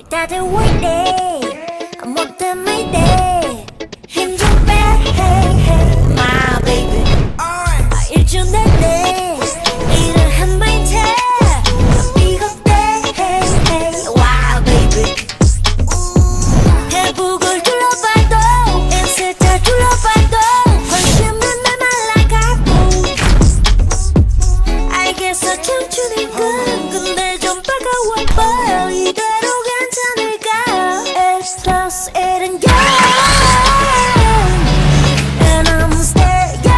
다들 올 때, 못 담을 때, 힘 좀 빼, my baby. 일주 내내, 일을 한 발째, 비겁대, wow baby. 대북을 둘러봐도, 인스타 둘러봐도, 관심은 날 날아가고. 알겠어 청춘이군, 근데 좀 빠가워봐. 이대로 괜찮을까? It's plus it and you, and I'm scared, yeah.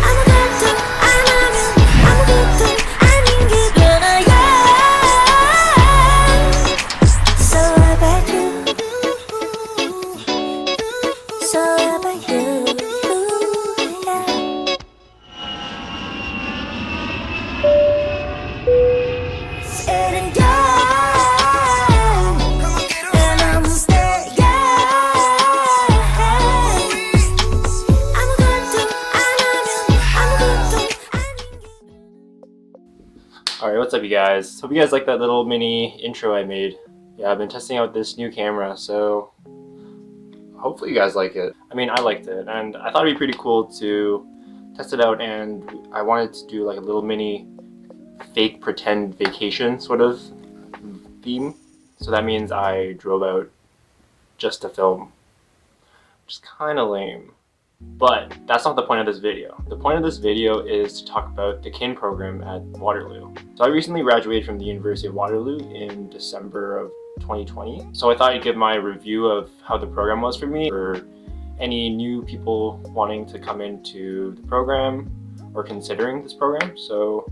아무것도 안 하면 아무것도 아닌 게 되나요? So about you, so about you, yeah. It and you, and I'm scared, yeah. 아무것도 안 하면 아무것도 아닌 게. Alright, what's up you guys? Hope you guys like that little mini intro I made. Yeah, I've been testing out this new camera, so hopefully you guys like it. I mean, I liked it, and I thought it'd be pretty cool to test it out, and I wanted to do like a little mini fake pretend vacation sort of theme. So that means I drove out just to film, which is kind of lame. But that's not the point of this video. The point of this video is to talk about the kin program at Waterloo. So I recently graduated from the University of Waterloo in December of 2020. So I thought I'd give my review of how the program was for me, for any new people wanting to come into the program or considering this program. So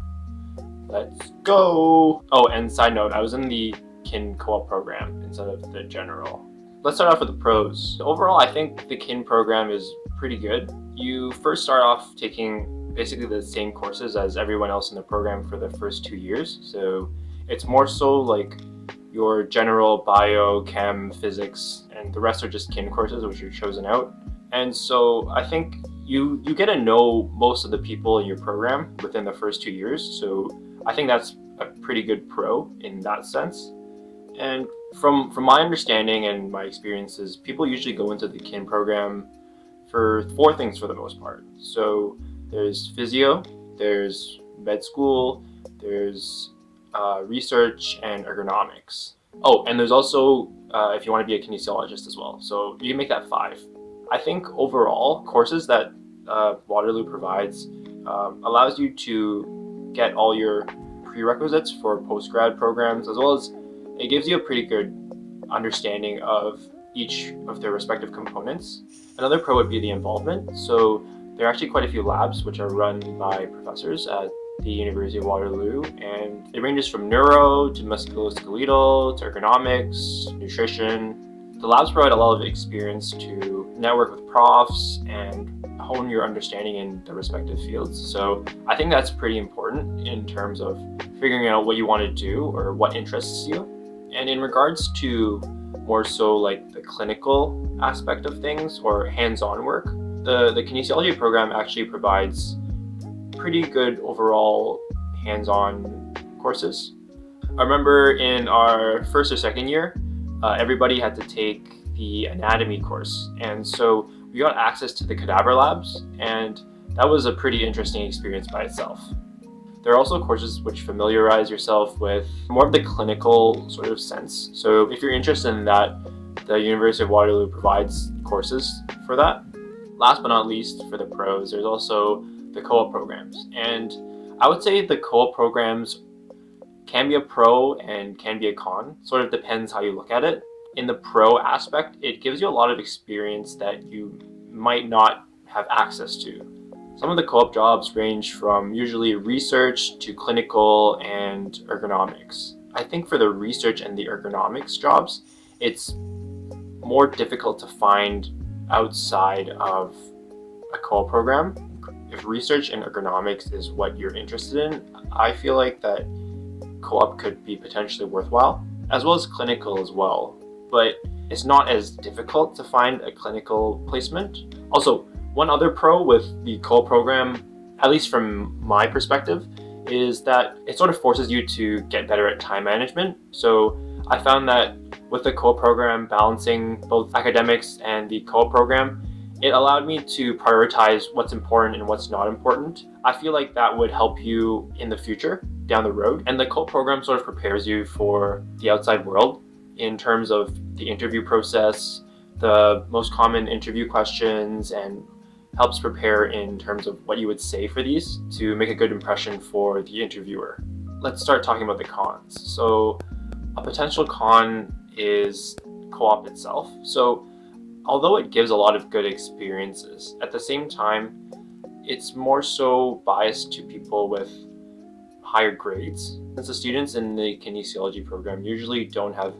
let's go! Oh, and side note, I was in the kin co-op program instead of the general. Let's start off with the pros. Overall, I think the kin program is pretty good. You first start off taking basically the same courses as everyone else in the program for the first 2 years. So it's more so like your general bio, chem, physics, and the rest are just kin courses which are chosen out. And so I think you get to know most of the people in your program within the first 2 years. So I think that's a pretty good pro in that sense. And from my understanding and my experiences, people usually go into the kin program for 4 things for the most part. So there's physio, there's med school, there's research and ergonomics. Oh, and there's also if you want to be a kinesiologist as well. So you can make that 5. I think overall, courses that Waterloo provides allows you to get all your prerequisites for post-grad programs, as well as it gives you a pretty good understanding of each of their respective components. Another pro would be the involvement. So there are actually quite a few labs which are run by professors at the University of Waterloo, and it ranges from neuro to musculoskeletal to ergonomics, nutrition. The labs provide a lot of experience to network with profs and hone your understanding in the respective fields. So I think that's pretty important in terms of figuring out what you want to do or what interests you. And in regards to more so like the clinical aspect of things or hands-on work, the kinesiology program actually provides pretty good overall hands-on courses. I remember in our first or second year, everybody had to take the anatomy course, and so we got access to the cadaver labs, and that was a pretty interesting experience by itself. There are also courses which familiarize yourself with more of the clinical sort of sense. So if you're interested in that, the University of Waterloo provides courses for that. Last but not least, for the pros, there's also the co-op programs. And I would say the co-op programs can be a pro and can be a con. Sort of depends how you look at it. In the pro aspect, it gives you a lot of experience that you might not have access to. Some of the co-op jobs range from usually research to clinical and ergonomics. I think for the research and the ergonomics jobs, it's more difficult to find outside of a co-op program. If research and ergonomics is what you're interested in, I feel like that co-op could be potentially worthwhile, as well as clinical as well. But it's not as difficult to find a clinical placement. Also, one other pro with the co-op program, at least from my perspective, is that it sort of forces you to get better at time management. So I found that with the co-op program, balancing both academics and the co-op program, it allowed me to prioritize what's important and what's not important. I feel like that would help you in the future, down the road. And the co-op program sort of prepares you for the outside world in terms of the interview process, the most common interview questions, and helps prepare in terms of what you would say for these to make a good impression for the interviewer. Let's start talking about the cons. So a potential con is co-op itself. So although it gives a lot of good experiences, at the same time, it's more so biased to people with higher grades. Since the students in the kinesiology program usually don't have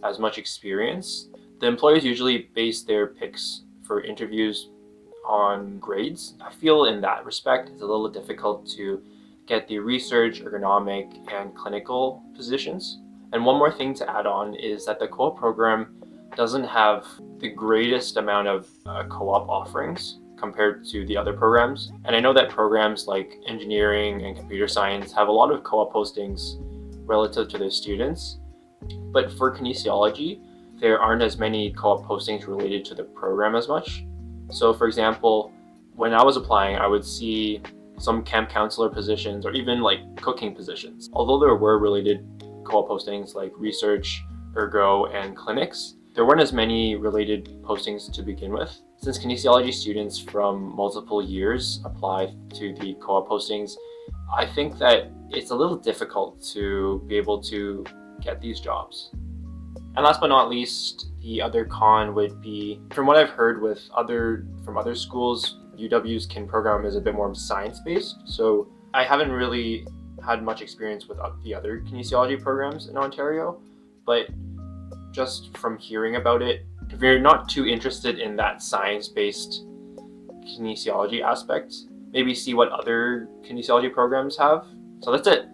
as much experience, the employers usually base their picks for interviews on grades. I feel in that respect it's a little difficult to get the research, ergonomic, and clinical positions. And one more thing to add on is that the co-op program doesn't have the greatest amount of co-op offerings compared to the other programs. And I know that programs like engineering and computer science have a lot of co-op postings relative to their students. But for kinesiology, there aren't as many co-op postings related to the program as much. So for example, when I was applying, I would see some camp counselor positions or even like cooking positions. Although there were related co-op postings like research, ergo, and clinics, there weren't as many related postings to begin with. Since kinesiology students from multiple years apply to the co-op postings, I think that it's a little difficult to be able to get these jobs. And last but not least, the other con would be, from what I've heard from other schools, UW's kin program is a bit more science-based. So I haven't really had much experience with the other kinesiology programs in Ontario, but just from hearing about it, if you're not too interested in that science-based kinesiology aspect, maybe see what other kinesiology programs have. So that's it.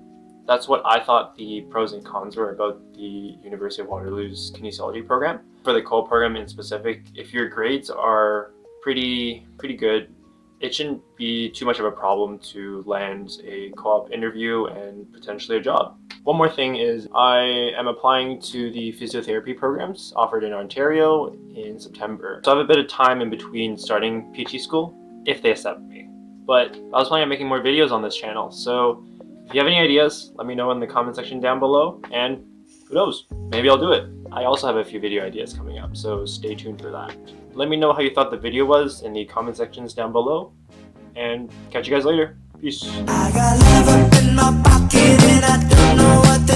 That's what I thought the pros and cons were about the University of Waterloo's kinesiology program. For the co-op program in specific, if your grades are pretty good, it shouldn't be too much of a problem to land a co-op interview and potentially a job. One more thing is I am applying to the physiotherapy programs offered in Ontario in September. So I have a bit of time in between starting PT school, if they accept me. But I was planning on making more videos on this channel, so if you have any ideas, let me know in the comment section down below, and who knows, maybe I'll do it. I also have a few video ideas coming up, so stay tuned for that. Let me know how you thought the video was in the comment sections down below, and catch you guys later. Peace. I got love up in my pocket and I don't know what